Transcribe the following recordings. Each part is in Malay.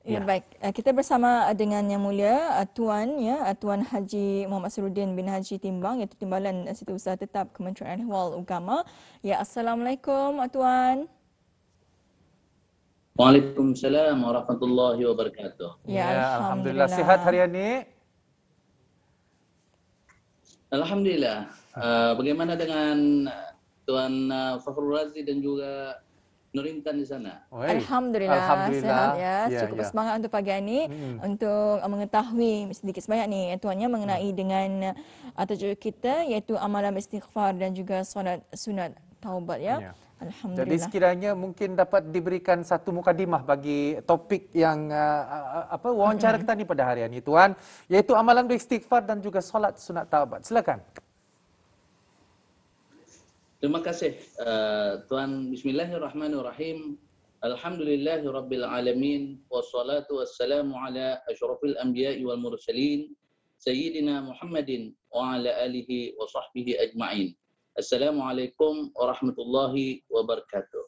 Ya, Ya. baik. Kita bersama dengan Yang Mulia Tuan Tuan Haji Muhammad Suruddin bin Haji Timbang, iaitu Timbalan Setiausaha Tetap Kementerian Ahwal Agama. Ya, Assalamualaikum Tuan. Waalaikumsalam warahmatullahi wabarakatuh. Ya, Ya, alhamdulillah sihat alhamdulillah. hari ini. Alhamdulillah. Bagaimana dengan Tuan Fakhrul Razi dan juga Nurintan di sana? Oi, Alhamdulillah sihat alhamdulillah. ya. Ya, Cukup ya. semangat untuk pagi ini untuk mengetahui sedikit sebanyak ni tuannya mengenai dengan tajuk kita iaitu amalan istighfar dan juga solat sunat taubat ya. Ya. Jadi Alhamdulillah. sekiranya mungkin dapat diberikan satu mukadimah bagi topik yang wawancara kita ni pada hari ini Tuan, iaitu amalan beristighfar dan juga solat sunat taubat. Silakan. Terima kasih Tuan. Bismillahirrahmanirrahim. Alhamdulillahirabbil alamin wassalatu wassalamu ala asyrafil anbiya'i wal mursalin sayyidina Muhammadin wa ala alihi wa sahbihi ajma'in. Assalamualaikum warahmatullahi wabarakatuh.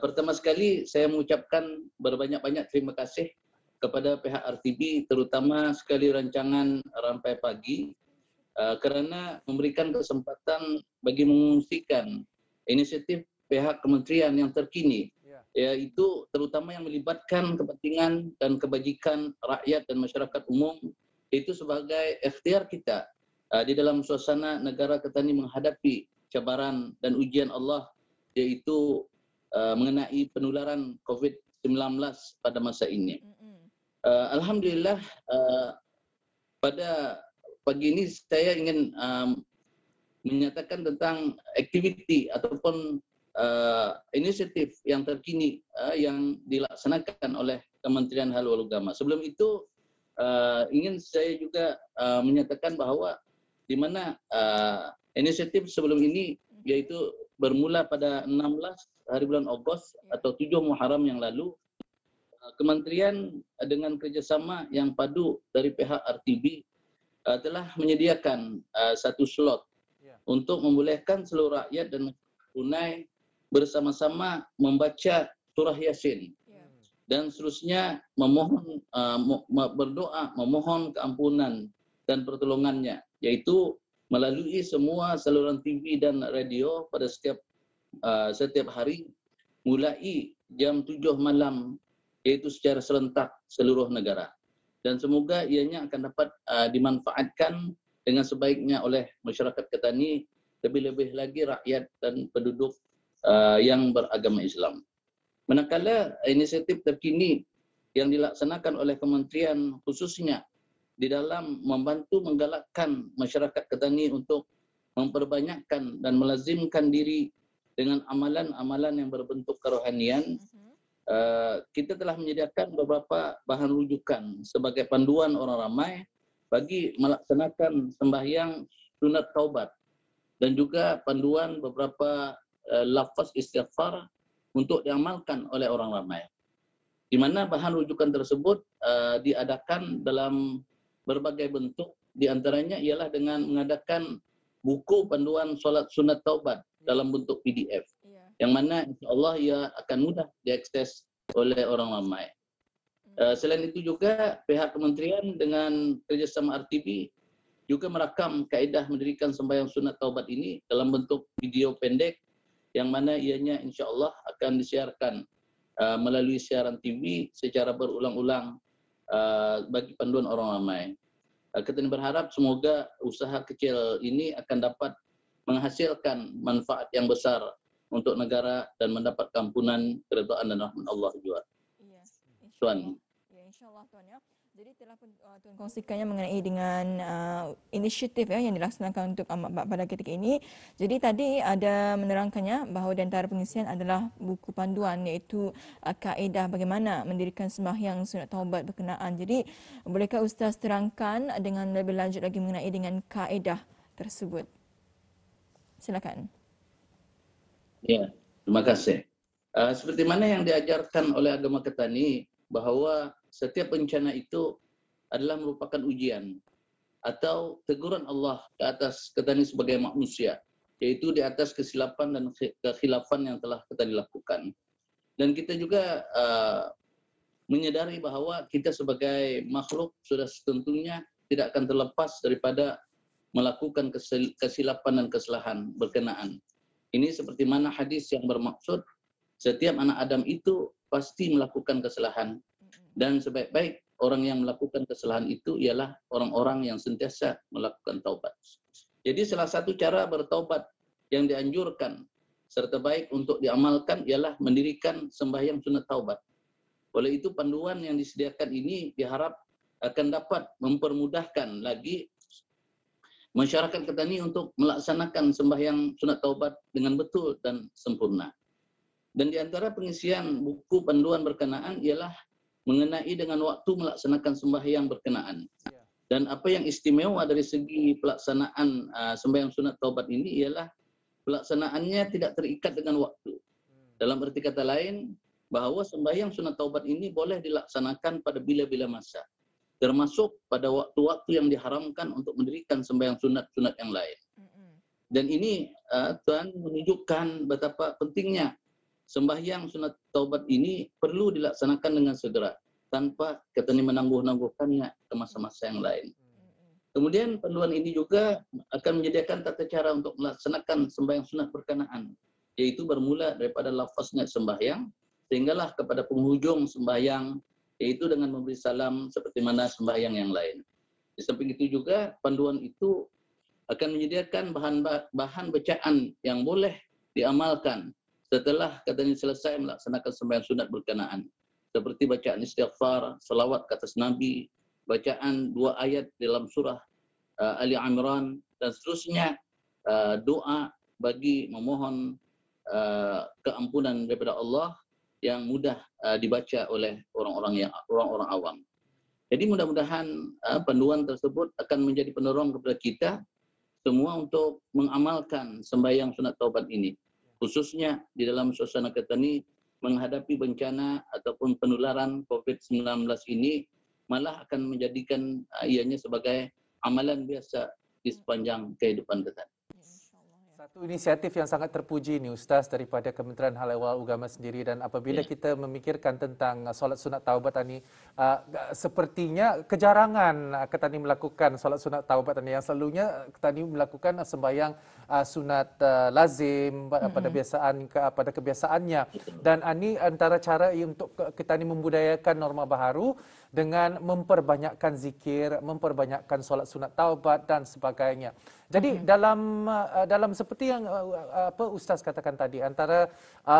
Pertama sekali saya mengucapkan berbanyak-banyak terima kasih kepada pihak RTB, terutama sekali rancangan Rampai Pagi, kerana memberikan kesempatan bagi mengungsikan inisiatif pihak kementerian yang terkini, iaitu terutama yang melibatkan kepentingan dan kebajikan rakyat dan masyarakat umum, itu sebagai ikhtiar kita di dalam suasana negara kita ini menghadapi cabaran dan ujian Allah, iaitu mengenai penularan COVID-19 pada masa ini. Alhamdulillah, pada pagi ini saya ingin menyatakan tentang aktiviti ataupun inisiatif yang terkini yang dilaksanakan oleh Kementerian Hal wal Agama. Sebelum itu ingin saya juga menyatakan bahawa di mana inisiatif sebelum ini, yaitu bermula pada 16 hari bulan Ogos atau 7 Muharram yang lalu, Kementerian dengan kerjasama yang padu dari pihak RTB telah menyediakan satu slot untuk membolehkan seluruh rakyat dan tunai bersama-sama membaca surah Yasin dan seterusnya memohon berdoa memohon keampunan dan pertolongannya, yaitu melalui semua saluran TV dan radio pada setiap hari mulai jam 7 malam, yaitu secara serentak seluruh negara. Dan semoga ianya akan dapat dimanfaatkan dengan sebaiknya oleh masyarakat kita ini, lebih-lebih lagi rakyat dan penduduk yang beragama Islam. Manakala inisiatif terkini yang dilaksanakan oleh kementerian khususnya di dalam membantu menggalakkan masyarakat kita ini untuk memperbanyakkan dan melazimkan diri dengan amalan-amalan yang berbentuk kerohanian, kita telah menyediakan beberapa bahan rujukan sebagai panduan orang ramai bagi melaksanakan sembahyang sunat taubat dan juga panduan beberapa lafaz istighfar untuk diamalkan oleh orang ramai. Di mana bahan rujukan tersebut diadakan dalam berbagai bentuk, di antaranya ialah dengan mengadakan buku panduan solat sunat taubat dalam bentuk PDF, yang mana insya-Allah ia akan mudah diakses oleh orang ramai. Selain itu juga pihak kementerian dengan kerjasama RTB juga merakam kaedah mendirikan sembahyang sunat taubat ini dalam bentuk video pendek, yang mana ianya insya-Allah akan disiarkan melalui siaran TV secara berulang-ulang bagi panduan orang ramai. Kita berharap semoga usaha kecil ini akan dapat menghasilkan manfaat yang besar untuk negara dan mendapat ampunan, keridhaan dan rahmat Allah juga. Ya, Tuan. Ya, insya-Allah Tuan ya. Jadi telah pun Tuan kongsikannya mengenai dengan inisiatif yang dilaksanakan untuk pada ketika ini. Jadi tadi ada menerangkannya bahawa di antara pengisian adalah buku panduan, iaitu kaedah bagaimana mendirikan sembahyang sunat taubat berkenaan. Jadi bolehkah Ustaz terangkan dengan lebih lanjut lagi mengenai dengan kaedah tersebut? Silakan. Ya, terima kasih. Seperti mana yang diajarkan oleh agama kita ini, bahawa setiap bencana itu adalah merupakan ujian atau teguran Allah ke atas kita ini sebagai manusia, yaitu di atas kesilapan dan kekhilafan yang telah kita dilakukan. Dan kita juga menyadari bahwa kita sebagai makhluk sudah setentunya tidak akan terlepas daripada melakukan kesilapan dan kesalahan berkenaan. Ini seperti mana hadis yang bermaksud setiap anak Adam itu pasti melakukan kesalahan, dan sebaik-baik orang yang melakukan kesalahan itu ialah orang-orang yang sentiasa melakukan taubat. Jadi salah satu cara bertaubat yang dianjurkan serta baik untuk diamalkan ialah mendirikan sembahyang sunat taubat. Oleh itu panduan yang disediakan ini diharap akan dapat mempermudahkan lagi masyarakat kita ini untuk melaksanakan sembahyang sunat taubat dengan betul dan sempurna. Dan di antara pengisian buku panduan berkenaan ialah mengenai dengan waktu melaksanakan sembahyang berkenaan. Dan apa yang istimewa dari segi pelaksanaan sembahyang sunat taubat ini ialah pelaksanaannya tidak terikat dengan waktu. Dalam arti kata lain, bahwa sembahyang sunat taubat ini boleh dilaksanakan pada bila-bila masa, termasuk pada waktu-waktu yang diharamkan untuk mendirikan sembahyang sunat-sunat yang lain. Dan ini Tuhan menunjukkan betapa pentingnya sembahyang sunat taubat ini perlu dilaksanakan dengan segera, tanpa katanya menangguh-nangguhkannya ke masa-masa yang lain. Kemudian panduan ini juga akan menyediakan tata cara untuk melaksanakan sembahyang sunat berkenaan, yaitu bermula daripada lafaznya sembahyang, sehinggalah kepada penghujung sembahyang, yaitu dengan memberi salam seperti mana sembahyang yang lain. Di samping itu juga panduan itu akan menyediakan bahan bacaan yang boleh diamalkan setelah katanya selesai melaksanakan sembahyang sunat berkenaan, seperti bacaan istighfar, salawat ke atas Nabi, bacaan 2 ayat dalam surah Ali Imran, dan seterusnya doa bagi memohon keampunan daripada Allah yang mudah dibaca oleh orang-orang awam. Jadi mudah-mudahan panduan tersebut akan menjadi penerong kepada kita semua untuk mengamalkan sembahyang sunat taubat ini, khususnya di dalam suasana kita ini menghadapi bencana ataupun penularan COVID-19 ini, malah akan menjadikan ianya sebagai amalan biasa di sepanjang kehidupan kita. Satu inisiatif yang sangat terpuji ni Ustaz daripada Kementerian Hal Ehwal Agama sendiri, dan apabila kita memikirkan tentang solat sunat taubat ini, sepertinya kejarangan kita ni melakukan solat sunat taubat ini, yang selalunya kita ni melakukan sembahyang sunat lazim pada kebiasaannya, dan ini antara cara untuk kita ni membudayakan norma baharu dengan memperbanyakkan zikir, memperbanyakkan solat sunat taubat dan sebagainya. Jadi dalam seperti yang Ustaz katakan tadi, antara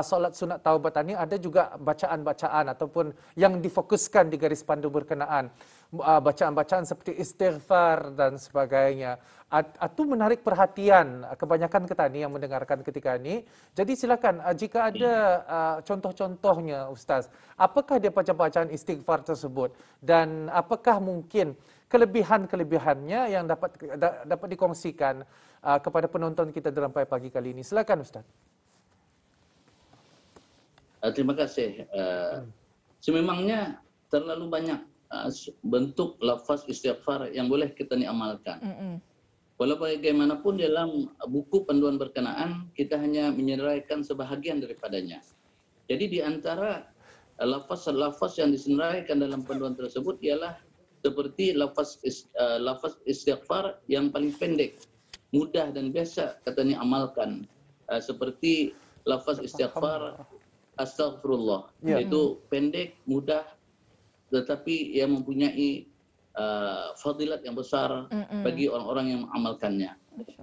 solat sunat taubat ini ada juga bacaan-bacaan ataupun yang difokuskan di garis pandu berkenaan, bacaan-bacaan seperti istighfar dan sebagainya. Itu menarik perhatian kebanyakan kita ni yang mendengarkan ketika ini. Jadi silakan jika ada contoh-contohnya Ustaz, apakah dia bacaan istighfar tersebut dan apakah mungkin kelebihan-kelebihannya yang dapat dikongsikan kepada penonton kita dalam pagi kali ini. Silakan Ustaz. Terima kasih. Sememangnya terlalu banyak bentuk lafaz istighfar yang boleh kita ni amalkan. Walau bagaimanapun dalam buku panduan berkenaan kita hanya menyeraikan sebahagian daripadanya. Jadi di antara lafaz-lafaz yang disenaraikan dalam panduan tersebut ialah seperti lafaz istighfar yang paling pendek, mudah dan biasa katanya amalkan, seperti lafaz istighfar astaghfirullah, yaitu pendek, mudah, tetapi ia mempunyai fadilat yang besar bagi orang-orang yang mengamalkannya.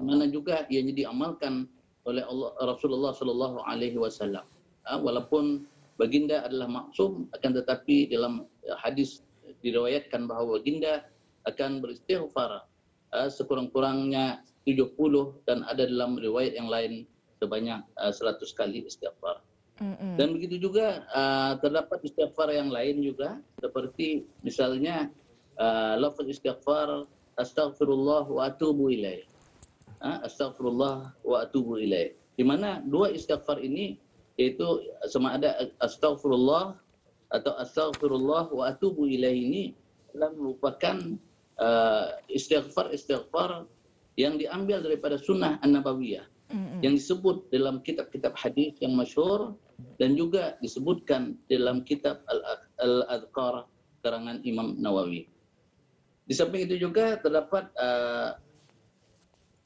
Mana juga ianya diamalkan oleh Rasulullah Sallallahu Alaihi Wasallam. Walaupun baginda adalah maksum, akan tetapi dalam hadis diriwayatkan bahawa baginda akan beristighfar sekurang-kurangnya 70, dan ada dalam riwayat yang lain sebanyak 100 kali istighfar. Dan begitu juga terdapat istighfar yang lain juga, seperti misalnya lafaz istighfar astaghfirullah wa atubu ilaih. Astaghfirullah wa atubu ilaih. Di mana dua istighfar ini yaitu sama ada astaghfirullah atau astaghfirullah wa atubu ilaih ini adalah merupakan istighfar yang diambil daripada sunnah an-nabawiyah yang disebut dalam kitab-kitab hadis yang masyhur dan juga disebutkan dalam kitab Al-Adhkar karangan Imam Nawawi. Di samping itu juga terdapat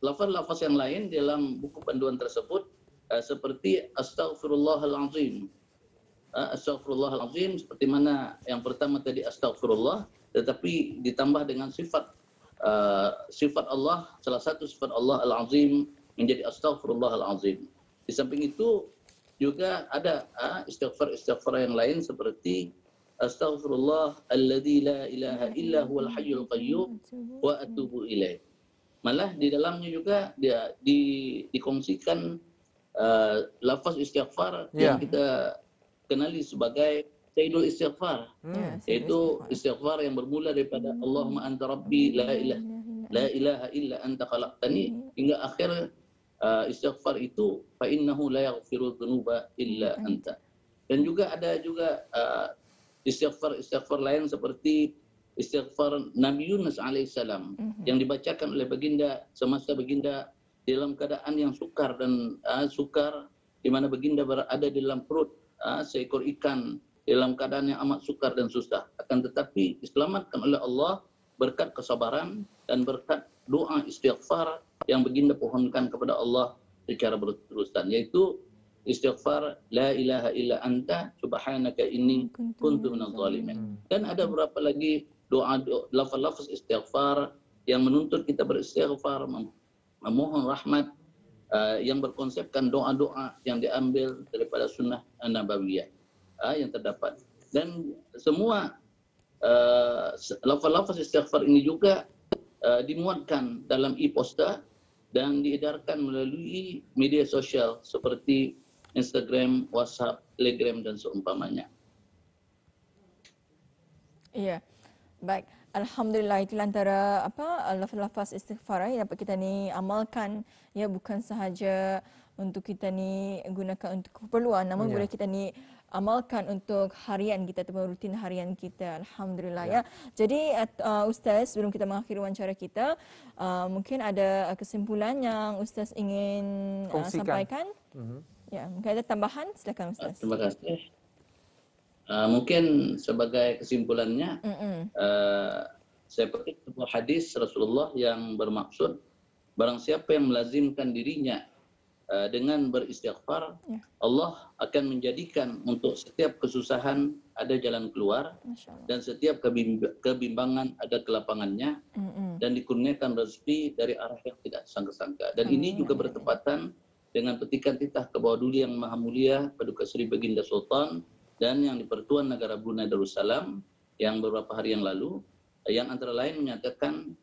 lafaz-lafaz yang lain dalam buku panduan tersebut seperti Astaghfirullahalazim. Astaghfirullahalazim seperti mana yang pertama tadi astaghfirullah, tetapi ditambah dengan sifat Allah, salah satu sifat Allah Al-Azim menjadi Astaghfirullahalazim. Di samping itu juga ada istighfar yang lain seperti Astaghfirullah alladzi la ilaha illa huwal hayyul qayyum wa atubu ilaih. Malah di dalamnya juga dia dikongsikan lafaz istighfar yang kita kenali sebagai Sayyidul Istighfar, yaitu istighfar yang bermula daripada Allahumma anta rabbi la ilaha illa anta khalaqtani hingga akhir istighfar itu fa innahu la yaghfiru dzunuba illa anta. Dan juga ada juga istighfar lain seperti istighfar Nabi Yunus alaihissalam yang dibacakan oleh baginda semasa baginda dalam keadaan yang sukar dan sukar, di mana baginda berada di dalam perut seekor ikan dalam keadaan yang amat sukar dan susah. Akan tetapi diselamatkan oleh Allah berkat kesabaran dan berkat doa istighfar yang baginda pohonkan kepada Allah secara berterusan, yaitu istighfar la ilaha illa anta subhanaka inni kuntu minadh dhalimin. Dan ada beberapa lagi doa lafaz istighfar yang menuntut kita beristighfar, memohon rahmat, yang berkonsepkan doa-doa yang diambil daripada sunnah nabawiyah yang terdapat. Dan semua lafaz istighfar ini juga dimuatkan dalam e-poster dan diedarkan melalui media sosial seperti Instagram, WhatsApp, Telegram dan seumpamanya. Iya. Baik. Alhamdulillah, itulah antara lafaz istighfar yang dapat kita ni amalkan, ya, bukan sahaja untuk kita ni gunakan untuk keperluan, namun boleh kita ni amalkan untuk harian kita ataupun rutin harian kita. Alhamdulillah, ya. Jadi Ustaz, sebelum kita mengakhiri wawancara kita, mungkin ada kesimpulan yang Ustaz ingin sampaikan? Ya, mungkin ada tambahan, silakan Ustaz. Terima kasih. Mungkin sebagai kesimpulannya, saya petik sebuah hadis Rasulullah yang bermaksud barang siapa yang melazimkan dirinya dengan beristighfar, Allah akan menjadikan untuk setiap kesusahan ada jalan keluar, dan setiap kebimbangan ada kelapangannya, dan dikurniakan rezeki dari arah yang tidak sangka-sangka. Dan ini juga bertepatan dengan petikan titah ke bawah duli yang maha mulia Paduka Sri Baginda Sultan dan yang di-Pertuan Negara Brunei Darussalam yang beberapa hari yang lalu, yang antara lain menyatakan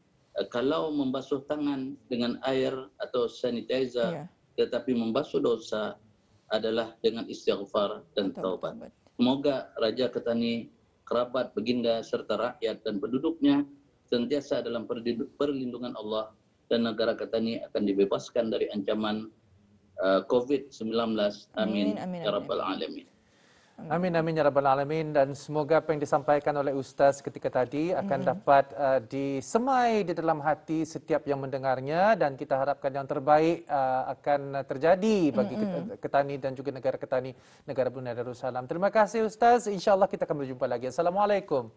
kalau membasuh tangan dengan air atau sanitizer tetapi membasuh dosa adalah dengan istighfar dan taubat. Semoga Raja Ketani, kerabat baginda serta rakyat dan penduduknya sentiasa dalam perlindungan Allah dan negara Ketani akan dibebaskan dari ancaman COVID-19. Amin ya rabbal alamin. Amin, amin ya rabbal alamin. Dan semoga apa yang disampaikan oleh Ustaz ketika tadi akan dapat disemai di dalam hati setiap yang mendengarnya, dan kita harapkan yang terbaik akan terjadi bagi Ketani dan juga negara Ketani, negara Brunei Darussalam. Terima kasih Ustaz. InsyaAllah kita akan berjumpa lagi. Assalamualaikum.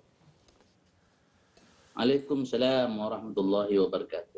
Waalaikumsalam warahmatullahi wabarakatuh.